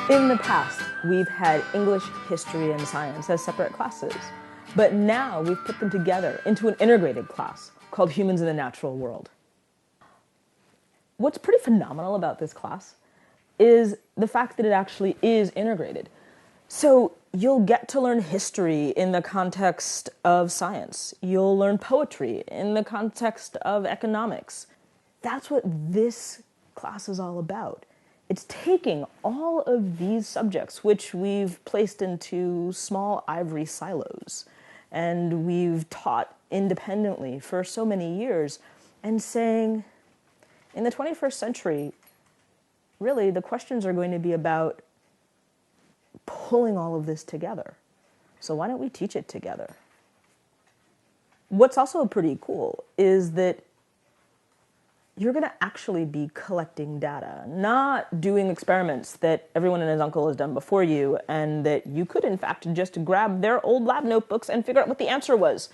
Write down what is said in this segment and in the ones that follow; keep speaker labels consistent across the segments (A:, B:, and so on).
A: In the past, we've had English, history, and science as separate classes, but now we've put them together into an integrated class called Humans in the Natural World. What's pretty phenomenal about this class is the fact that it actually is integrated. So you'll get to learn history in the context of science. You'll learn poetry in the context of economics. That's what this class is all about. It's taking all of these subjects, which we've placed into small ivory silos, and we've taught independently for so many years, and saying, in the 21st century, really, the questions are going to be about pulling all of this together. So why don't we teach it together? What's also pretty cool is that you're going to actually be collecting data, not doing experiments that everyone and his uncle has done before you, and that you could, in fact, just grab their old lab notebooks and figure out what the answer was.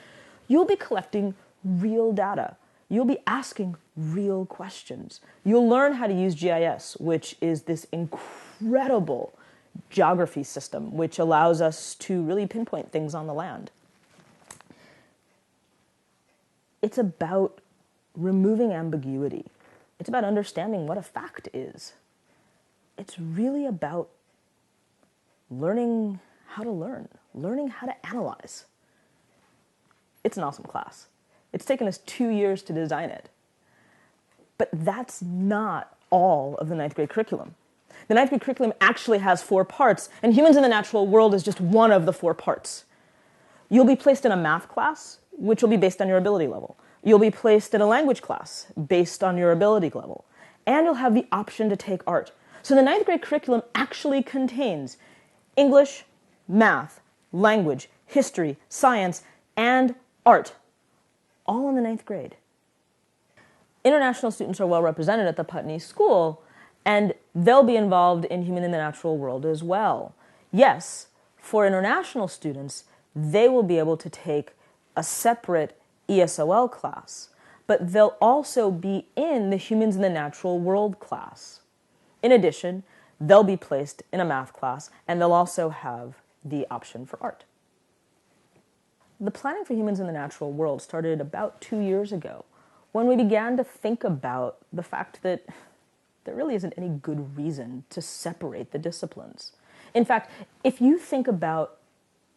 A: You'll be collecting real data. You'll be asking real questions. You'll learn how to use GIS, which is this incredible geography system, which allows us to really pinpoint things on the land. It's about removing ambiguity. It's about understanding what a fact is. It's really about learning how to learn, learning how to analyze. It's an awesome class. It's taken us 2 years to design it. But that's not all of the ninth grade curriculum. The ninth grade curriculum actually has 4 parts, and Humans in the Natural World is just one of the 4 parts. You'll be placed in a math class, which will be based on your ability level. You'll be placed in a language class based on your ability level. And you'll have the option to take art. So the ninth grade curriculum actually contains English, math, language, history, science, and art, all in the ninth grade. International students are well represented at the Putney School, and they'll be involved in Human in the Natural World as well. Yes, for international students, they will be able to take a separate ESOL class, but they'll also be in the Humans in the Natural World class. In addition, they'll be placed in a math class, and they'll also have the option for art. The planning for Humans in the Natural World started about 2 years ago, when we began to think about the fact that there really isn't any good reason to separate the disciplines. In fact, if you think about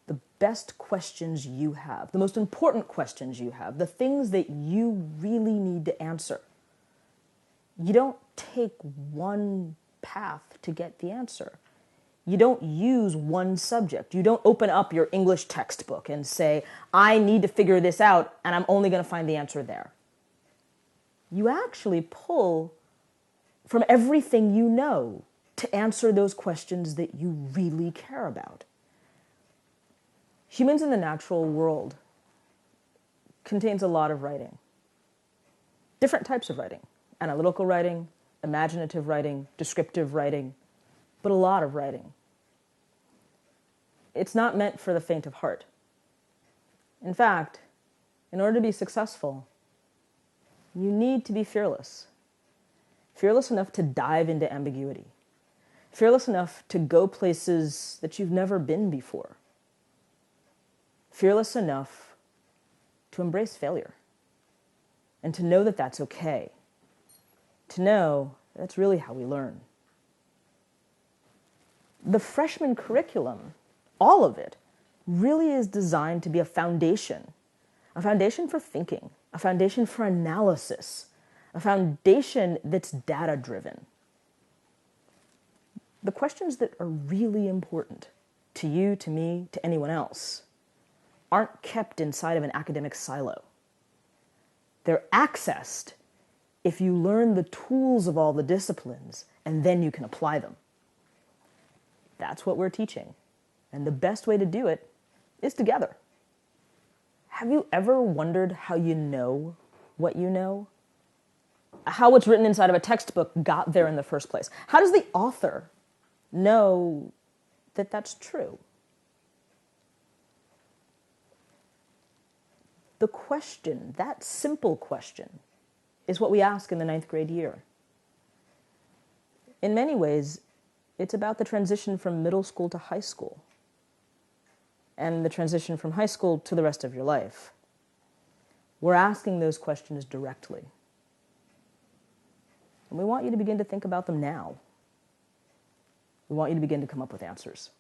A: the best questions you have, the most important questions you have, the things that you really need to answer, you don't take one path to get the answer. You don't use one subject. You don't open up your English textbook and say, I need to figure this out, and I'm only going to find the answer there. You actually pull from everything you know to answer those questions that you really care about. Humans in the Natural World contains a lot of writing. Different types of writing. Analytical writing, imaginative writing, descriptive writing, but a lot of writing. It's not meant for the faint of heart. In fact, in order to be successful, you need to be fearless. Fearless enough to dive into ambiguity. Fearless enough to go places that you've never been before. Fearless enough to embrace failure and to know that that's okay. To know that's really how we learn. The freshman curriculum, all of it, really is designed to be a foundation for thinking, a foundation for analysis, a foundation that's data-driven. The questions that are really important to you, to me, to anyone else aren't kept inside of an academic silo. They're accessed if you learn the tools of all the disciplines, and then you can apply them. That's what we're teaching. And the best way to do it is together. Have you ever wondered how you know what you know? How what's written inside of a textbook got there in the first place? How does the author know that that's true? The question, that simple question, is what we ask in the ninth grade year. In many ways, It's about the transition from middle school to high school, and the transition from high school to the rest of your life. We're asking those questions directly. And we want you to begin to think about them now. We want you to begin to come up with answers.